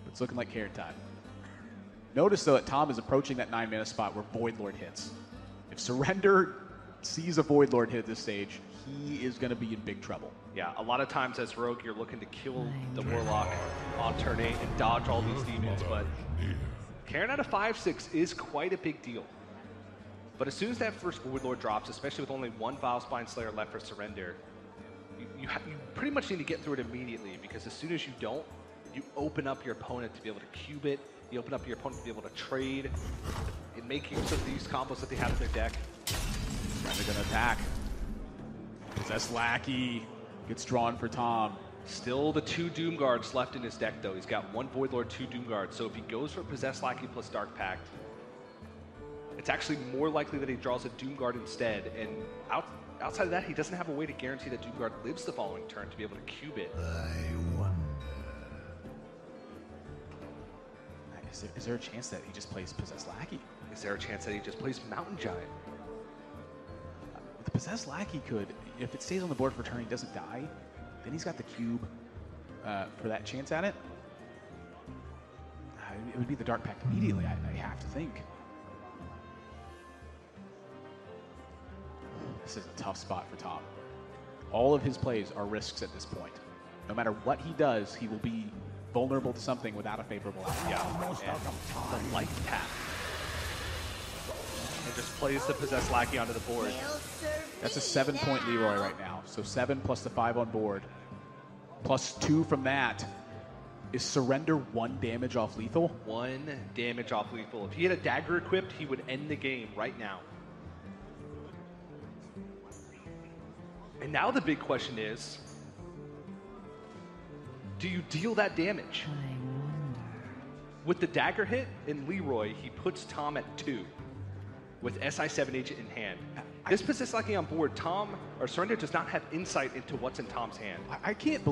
It's looking like carry time. Notice, though, that Tom is approaching that 9-mana spot where Void Lord hits. If Surrender sees a Void Lord hit at this stage, he is going to be in big trouble. Yeah, a lot of times as Rogue, you're looking to kill the Warlock on turn 8 and dodge all these demons, but carrying out a 5/6 is quite a big deal. But as soon as that first Void Lord drops, especially with only 1 Vile Spine Slayer left for Surrender, you pretty much need to get through it immediately, because as soon as you don't, you open up your opponent to be able to cube it. You open up your opponent to be able to trade and make use of these combos that they have in their deck. And they're going to attack. Possessed Lackey gets drawn for Tom. Still the 2 Doom Guards left in his deck, though. He's got 1 Void Lord, 2 Doom Guards. So if he goes for Possessed Lackey plus Dark Pact, it's actually more likely that he draws a Doom Guard instead. And outside of that, he doesn't have a way to guarantee that Doom Guard lives the following turn to be able to cube it. Is there a chance that he just plays Possessed Lackey? Is there a chance that he just plays Mountain Giant? The Possessed Lackey could, if it stays on the board for a turn, he doesn't die, then he's got the cube for that chance at it. It would be the Dark Pact immediately, I have to think. This is a tough spot for Tom. All of his plays are risks at this point. No matter what he does, he will be vulnerable to something without a favorable outcome. Yeah, and the Life Path. And just plays the Possessed Lackey onto the board. That's a 7-point Leroy right now. So 7 plus the 5 on board. Plus 2 from that. Is Surrender 1 damage off lethal? 1 damage off lethal. If he had a dagger equipped, he would end the game right now. And now the big question is, do you deal that damage? With the dagger hit in Leroy, he puts Tom at 2 with SI7 Agent in hand. This Possessed Lackey on board, Surrender does not have insight into what's in Tom's hand. I can't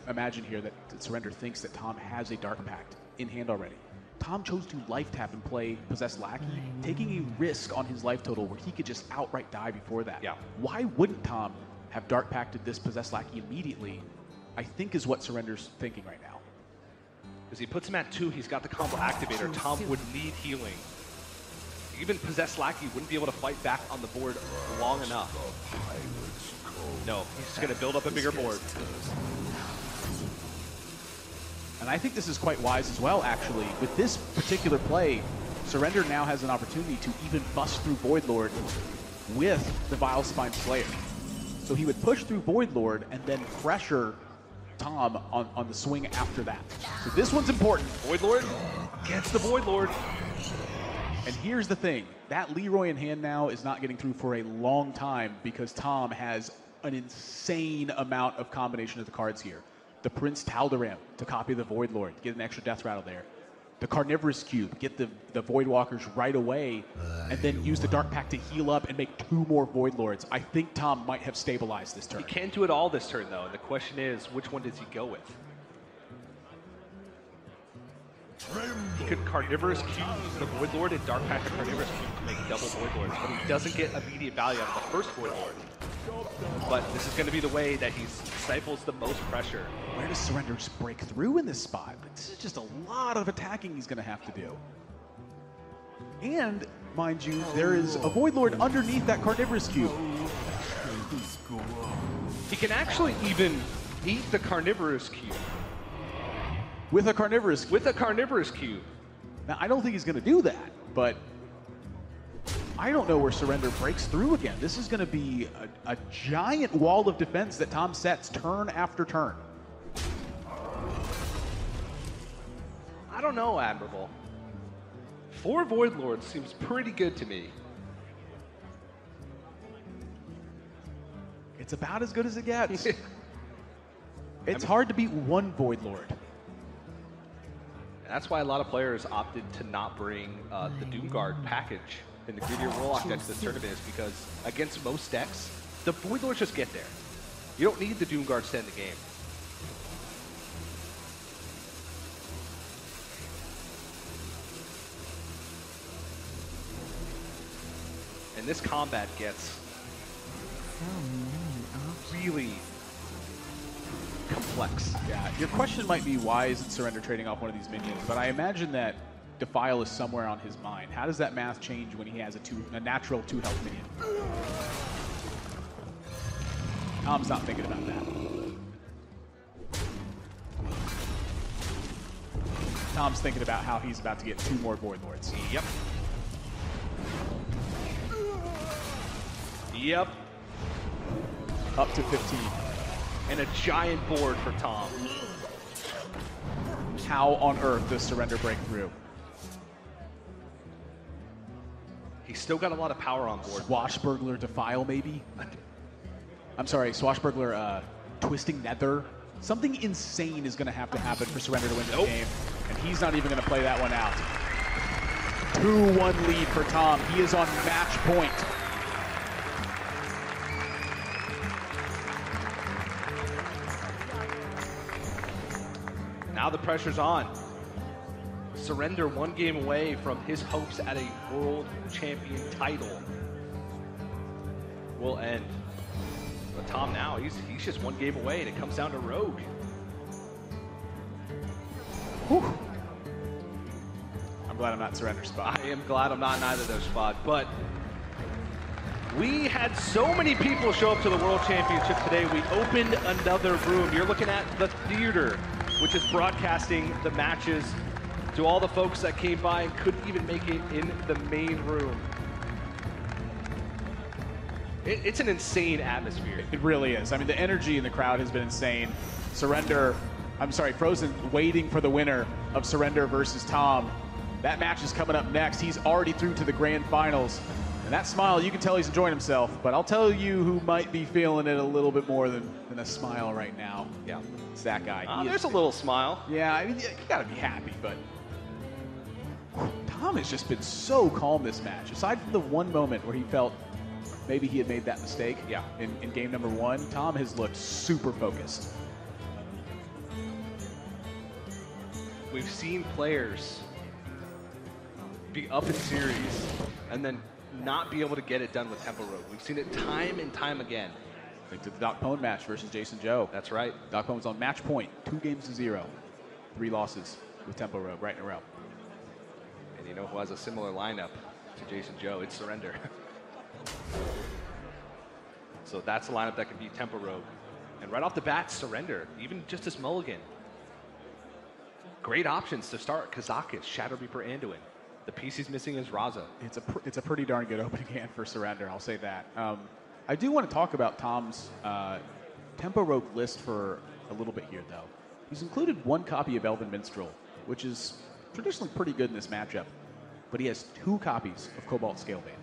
imagine here that Surrender thinks that Tom has a Dark Pact in hand already. Tom chose to life tap and play Possessed Lackey, taking a risk on his life total where he could just outright die before that. Yeah. Why wouldn't Tom have Dark Pacted this Possessed Lackey immediately, I think is what Surrender's thinking right now. Because he puts him at 2, he's got the combo activator. Tom would need healing. Even possessed lackey wouldn't be able to fight back on the board long enough. No, he's just going to build up a bigger board. And I think this is quite wise as well, actually. With this particular play, Surrender now has an opportunity to even bust through Void Lord with the Vile Spine Slayer. So he would push through Void Lord and then pressure Tom on the swing after that. So this one's important. Void Lord gets the Void Lord. And here's the thing. That Leroy in hand now is not getting through for a long time because Tom has an insane amount of combination of the cards here. The Prince Taldaram to copy the Void Lord, get an extra death rattle there. The Carnivorous Cube, get the Void Walkers right away, and then use the Dark Pact to heal up and make 2 more Void Lords. I think Tom might have stabilized this turn. He can't do it all this turn, though. And the question is, which one does he go with? He could Carnivorous Cube the Void Lord and Dark Pact the Carnivorous Cube to make double Void Lords, but he doesn't get immediate value out of the first Void Lord. But this is going to be the way that he stifles the most pressure. Where does Surrender just break through in this spot? This is just a lot of attacking he's going to have to do. And, mind you, there is a Void Lord underneath that Carnivorous Cube. He can actually even beat the Carnivorous Cube. With a Carnivorous Cube. With a Carnivorous Cube. Now, I don't think he's going to do that, but I don't know where Surrender breaks through again. This is going to be a giant wall of defense that Tom sets turn after turn. I don't know, Admirable. 4 Void Lords seems pretty good to me. It's about as good as it gets. It's hard to beat 1 Void Lord. And that's why a lot of players opted to not bring the Doomguard package in the Greedier Warlock deck to this tournament is because against most decks, the Void Lords just get there. You don't need the Doomguards to end the game. And this combat gets really complex. Yeah, your question might be why isn't Surrender trading off one of these minions, but I imagine that Defile is somewhere on his mind. How does that math change when he has a natural 2 health minion? Tom's not thinking about that. Tom's thinking about how he's about to get 2 more Void Lords. Yep. Yep. Up to 15. And a giant board for Tom. How on earth does Surrender break through? He's still got a lot of power on board. Swashbuckler Defile, maybe? I'm sorry, Swashbuckler Twisting Nether. Something insane is going to happen for Surrender to win this game, and he's not even going to play that one out. 2-1 lead for Tom. He is on match point. Now the pressure's on. Surrender 1 game away from his hopes at a world champion title will end. But Tom now, he's just 1 game away, and it comes down to Rogue. Whew. I'm glad I'm not in Surrender spot. I am glad I'm not in either of those spots, but we had so many people show up to the World Championship today. We opened another room. You're looking at the theater, which is broadcasting the matches to all the folks that came by and couldn't even make it in the main room. It's an insane atmosphere. It really is. I mean, the energy in the crowd has been insane. Frozen waiting for the winner of Surrender versus Tom. That match is coming up next. He's already through to the grand finals. And that smile, you can tell he's enjoying himself. But I'll tell you who might be feeling it a little bit more than a smile right now. Yeah. It's that guy. There's a little smile. Yeah, I mean, you gotta be happy, but Tom has just been so calm this match. Aside from the one moment where he felt maybe he had made that mistake in game number 1, Tom has looked super focused. We've seen players be up in series and then not be able to get it done with Tempo Rogue. We've seen it time and time again. Think to the Doc Pone match versus Jason Joe. That's right. Doc Pone's on match point, 2-0, 3 losses with Tempo Rogue right in a row. And you know who has a similar lineup? to Jason Joe. It's surrender. So that's a lineup that can beat Tempo Rogue. And right off the bat, surrender. Even just this mulligan. Great options to start. Kazakus, Shadow Reaper, Anduin. The piece he's missing is Raza. It's a pretty darn good opening hand for surrender, I'll say that. I do want to talk about Tom's Tempo Rogue list for a little bit here, though. He's included one copy of Elven Minstrel, which is traditionally pretty good in this matchup. But he has 2 copies of Cobalt Scalebane.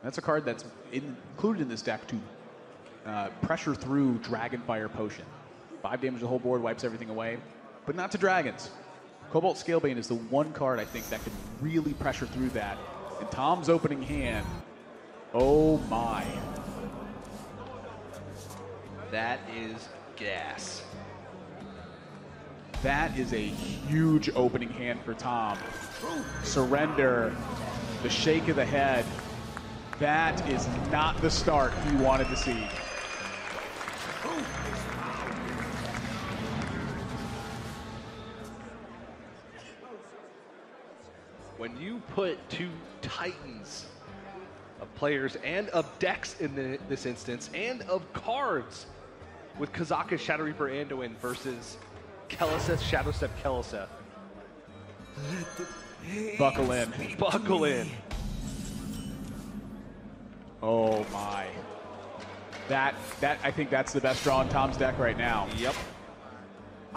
That's a card that's included in this deck to pressure through Dragonfire Potion. 5 damage to the whole board, wipes everything away, but not to dragons. Cobalt Scalebane is the one card I think that can really pressure through that. And Tom's opening hand, oh my. That is gas. That is a huge opening hand for Tom. Surrender, the shake of the head. That is not the start he wanted to see. When you put 2 titans of players and of decks in this instance, and of cards, with Kazakus, Shadow Reaper, Anduin versus Keleseth, Shadowstep, Keleseth. Buckle in. Buckle in. Oh my. That I think that's the best draw in Tom's deck right now. Yep.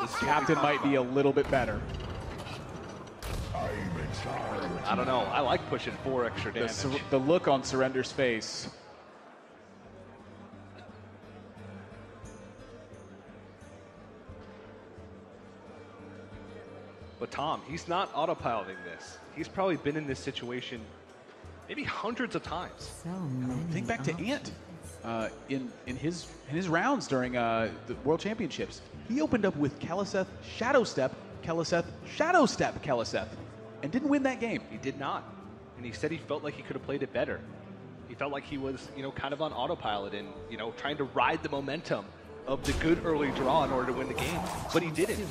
This captain might be a little bit better. I don't know. I like pushing 4 extra damage. The look on Surrender's face. But Tom, he's not autopiloting this. He's probably been in this situation maybe hundreds of times. So many Think back to options. Ant in his rounds during the World Championships. He opened up with Keleseth, Shadowstep, Keleseth, Shadowstep, Keleseth, and didn't win that game. He did not. And he said he felt like he could have played it better. He felt like he was, kind of on autopilot and, trying to ride the momentum of the good early draw in order to win the game. But he didn't.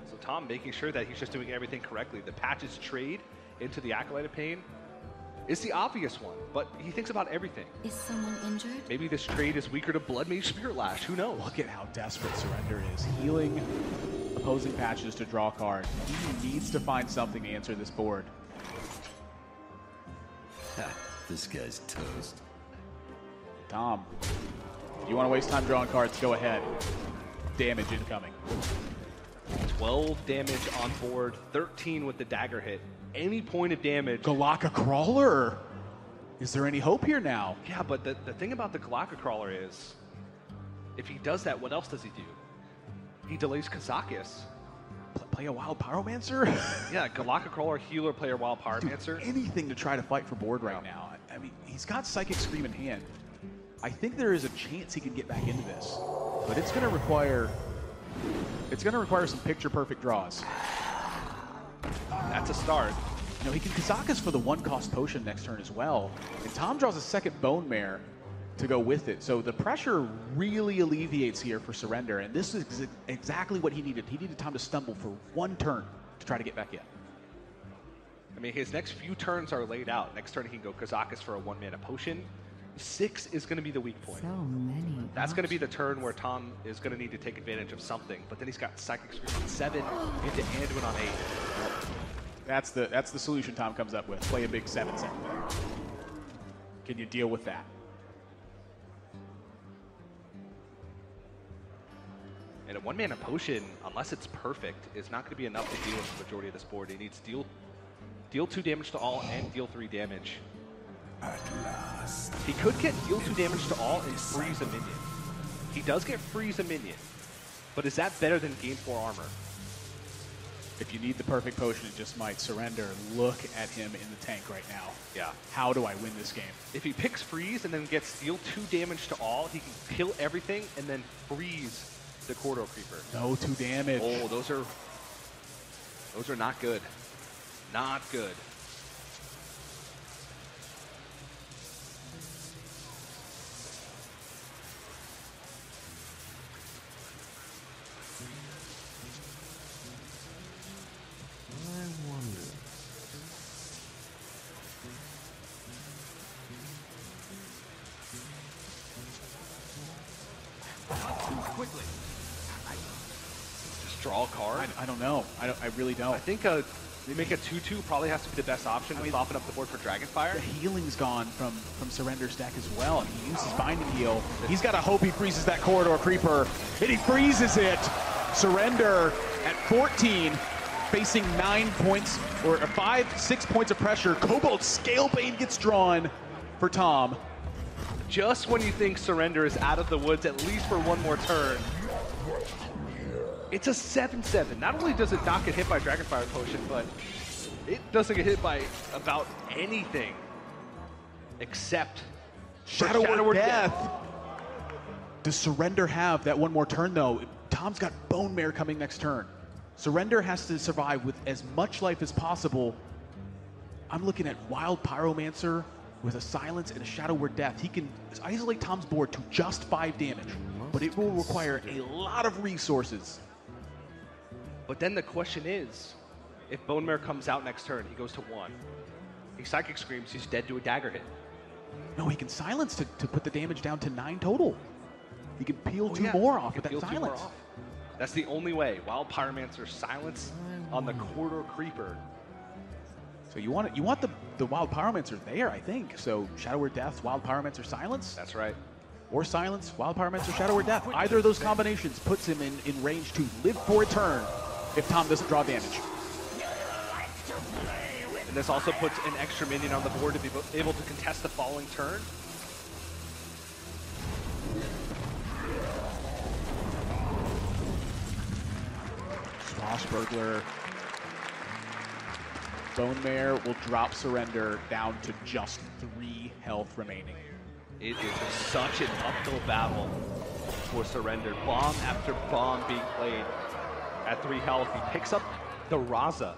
So Tom making sure that he's just doing everything correctly. The patches trade into the Acolyte of Pain is the obvious one, but he thinks about everything. Is someone injured? Maybe this trade is weaker to Blood Mage Spirit Lash. Who knows? Look at how desperate Surrender is. Healing opposing patches to draw a card. He needs to find something to answer this board. This guy's toast. Tom, if you want to waste time drawing cards, go ahead. Damage incoming. 12 damage on board, 13 with the dagger hit. Any point of damage. Galaka Crawler? Is there any hope here now? Yeah, but the thing about the Galaka Crawler is, if he does that, what else does he do? He delays Kazakus. Play a Wild Pyromancer? Yeah, Galaka Crawler, healer, player, Wild Pyromancer. Anything to try to fight for board right now. I mean, he's got Psychic Scream in hand. I think there is a chance he can get back into this, but it's going to require some picture-perfect draws. That's a start. He can Kazakus for the 1-cost potion next turn as well. And Tom draws a second Bone Mare to go with it. So the pressure really alleviates here for Surrender. And this is exactly what he needed. He needed Tom to stumble for 1 turn to try to get back in. I mean, his next few turns are laid out. Next turn he can go Kazakus for a 1-mana potion. 6 is going to be the weak point. So many. That's going to be the turn where Tom is going to need to take advantage of something. But then he's got Psychic Scream on 7 into Anduin on 8. That's the solution Tom comes up with. Play a big 7/7. Can you deal with that? And a 1-mana potion, unless it's perfect, is not going to be enough to deal with the majority of this board. He needs deal 2 damage to all and deal 3 damage. At last. He could get deal 2 damage to all and freeze a minion. He does get freeze a minion, but is that better than gain 4 armor? If you need the perfect potion, it just might. Surrender. Look at him in the tank right now. Yeah. How do I win this game? If he picks freeze and then gets deal 2 damage to all, he can kill everything and then freeze the Corridor Creeper. No 2 damage. Oh, those are not good. Not good. Just draw a card. I don't know. I really don't. I think they make a 2/2 probably has to be the best option to soften up the board for Dragonfire. The healing's gone from Surrender's deck as well. He uses Binding Heal. He's got to hope he freezes that Corridor Creeper, and he freezes it. Surrender at 14, facing 9 points, or 6 points of pressure. Cobalt Scalebane gets drawn for Tom. Just when you think Surrender is out of the woods, at least for one more turn, it's a 7/7. Not only does it not get hit by Dragonfire Potion, but it doesn't get hit by about anything except Shadow Word Death. Does Surrender have that one more turn, though? Tom's got Bone Mare coming next turn. Surrender has to survive with as much life as possible. I'm looking at Wild Pyromancer with a Silence and a Shadow Word Death. He can isolate Tom's board to just 5 damage, but it will require a lot of resources. But then the question is, if Bone Mare comes out next turn, he goes to 1. He Psychic Screams, he's dead to a dagger hit. No, he can Silence to put the damage down to 9 total. He can peel 2 more off with that Silence. That's the only way. Wild Pyromancer Silence on the Corridor Creeper. So you want the Wild Pyromancer there, I think. So Shadow Word Death, Wild Pyromancer Silence. That's right. Or Silence, Wild Pyromancer, Shadow Word Death. Either of those combinations puts him in range to live for a turn if Tom doesn't draw damage. And this also puts an extra minion on the board to be able to contest the following turn. Swashbuckler. Bone Mare will drop Surrender down to just 3 health remaining. It is such an uphill battle for Surrender. Bomb after bomb being played at 3 health. He picks up the Raza.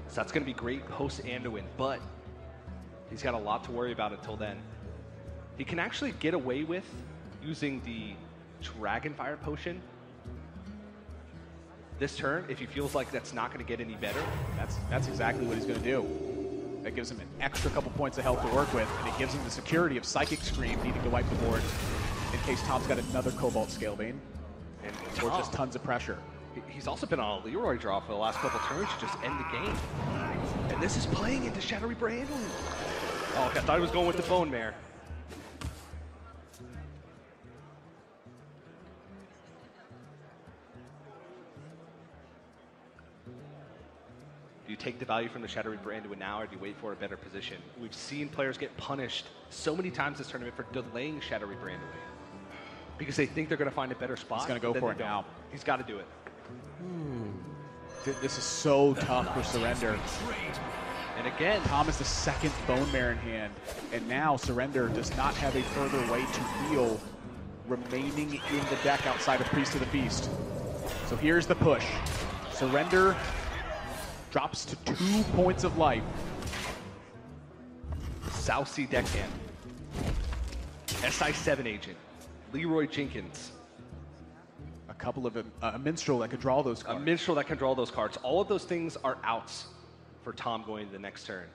So that's going to be great post Anduin, but he's got a lot to worry about until then. He can actually get away with using the Dragonfire Potion this turn if he feels like that's not going to get any better. That's exactly what he's going to do. That gives him an extra couple points of health to work with, and it gives him the security of Psychic Scream needing to wipe the board in case Tom's got another Cobalt Scalebane, or just tons of pressure. He's also been on a Leroy draw for the last couple turns to just end the game. And this is playing into Shadow Reaper Anduin. Oh, okay, I thought he was going with the Bone Mare. Do you take the value from the Shadow Reaper Anduin now, or do you wait for a better position? We've seen players get punished so many times this tournament for delaying Shadow Reaper Anduin because they think they're going to find a better spot. He's going to go for it now. He's got to do it. This is so tough for Surrender. And again, Tom is the second Bone Mare in hand, and now Surrender does not have a further way to heal remaining in the deck outside of Priest of the Feast. So here's the push. Surrender drops to 2 points of life. South Sea Deckhand, SI7 Agent, Leroy Jenkins. A couple of a Minstrel that could draw those cards. A Minstrel that can draw those cards. All of those things are outs for Tom going to the next turn.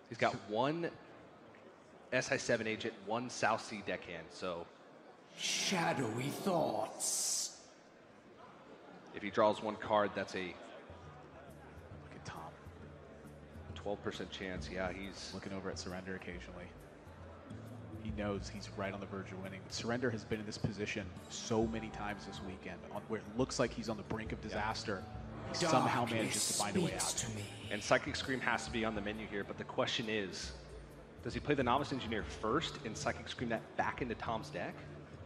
He's got 1 SI7 Agent, 1 South Sea Deckhand, so Shadowy thoughts. if he draws 1 card, that's a Look at Tom 12% chance. Yeah, he's looking over at Surrender occasionally. He knows he's right on the verge of winning. Surrender has been in this position so many times this weekend, where it looks like he's on the brink of disaster. He somehow manages to find a way out. And Psychic Scream has to be on the menu here, but the question is, does he play the Novice Engineer first and Psychic Scream that back into Tom's deck?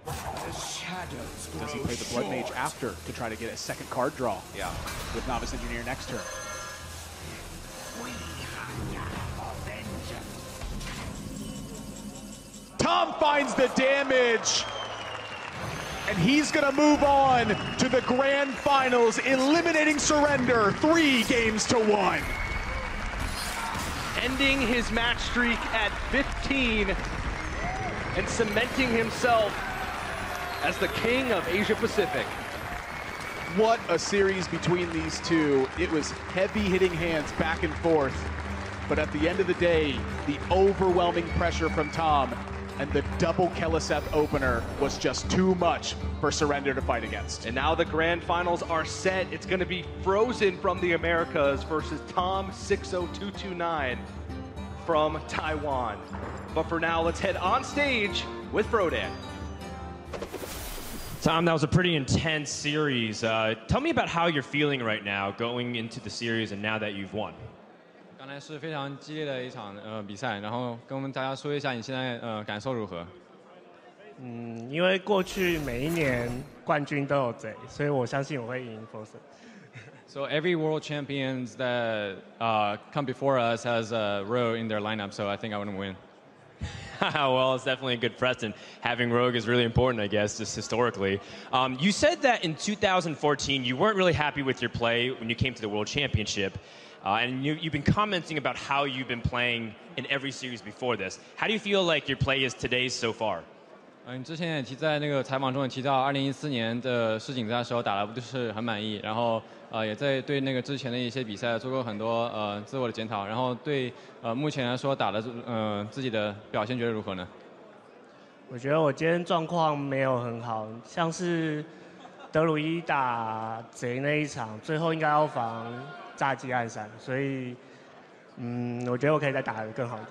Does he play the Blood Mage after to try to get a second card draw? Yeah. With Novice Engineer next turn. Tom finds the damage, and he's gonna move on to the grand finals, eliminating Surrender 3-1. Ending his match streak at 15 and cementing himself as the king of Asia Pacific. What a series between these two. It was heavy hitting hands back and forth. But at the end of the day, the overwhelming pressure from Tom and the double Keliseth opener was just too much for Surrender to fight against. And now the grand finals are set. It's going to be Frozen from the Americas versus tom60229 from Taiwan. But for now, let's head on stage with Frodan. Tom, that was a pretty intense series. Tell me about how you're feeling right now going into the series and now that you've won. 刚才是非常激烈的一场比赛，然后跟我们大家说一下你现在感受如何？因为过去每一年冠军都有贼，所以我相信我会赢 Frozen。So every world champions that come before us has a Rogue in their lineup, so I think I would win. Well, it's definitely a good precedent. Having Rogue is really important, I guess, just historically. You said that in 2014 you weren't really happy with your play when you came to the World Championship. And you've been commenting about how you've been playing in every series before this. How do you feel like your play is today so far? 你之前也在那个采访中也提到，2014年的世锦赛的时候打得不是很满意，然后也在对那个之前的一些比赛做过很多自我的检讨，然后对目前来说打的自己的表现觉得如何呢？我觉得我今天状况没有很好，像是德鲁伊打贼那一场，最后应该要防炸鸡暗闪，所以我觉得我可以再打得更好一点。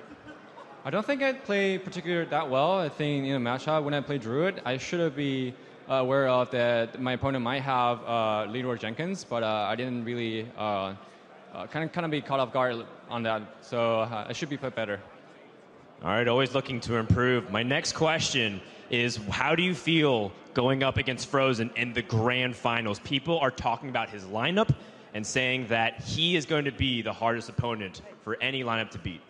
I don't think I played particularly that well. I think in a matchup when I played Druid, I should be aware of that my opponent might have Leroy Jenkins, but I didn't really kind of be caught off guard on that. So I should be put better. All right, always looking to improve. My next question is, how do you feel going up against Frozen in the grand finals? People are talking about his lineup and saying that he is going to be the hardest opponent for any lineup to beat.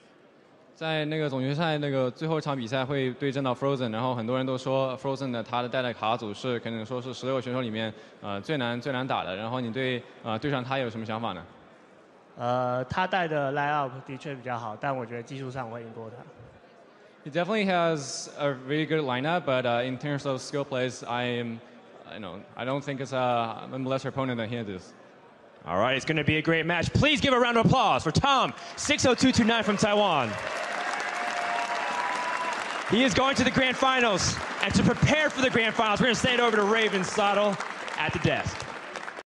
在那个总决赛那个最后一场比赛会对阵到 Frozen， 然后很多人都说 Frozen 的他的带的卡组是可能说是16个选手里面最难打的。然后你对对上他有什么想法呢？他带的 line-up 的确比较好，但我觉得技术上我会赢过他。He definitely has a really good lineup, but in terms of skill plays, I don't think I'm a lesser opponent than he is. All right, it's going to be a great match. Please give a round of applause for tom60229 from Taiwan. He is going to the grand finals, and to prepare for the grand finals, we're going to send it over to Raven Sottle at the desk.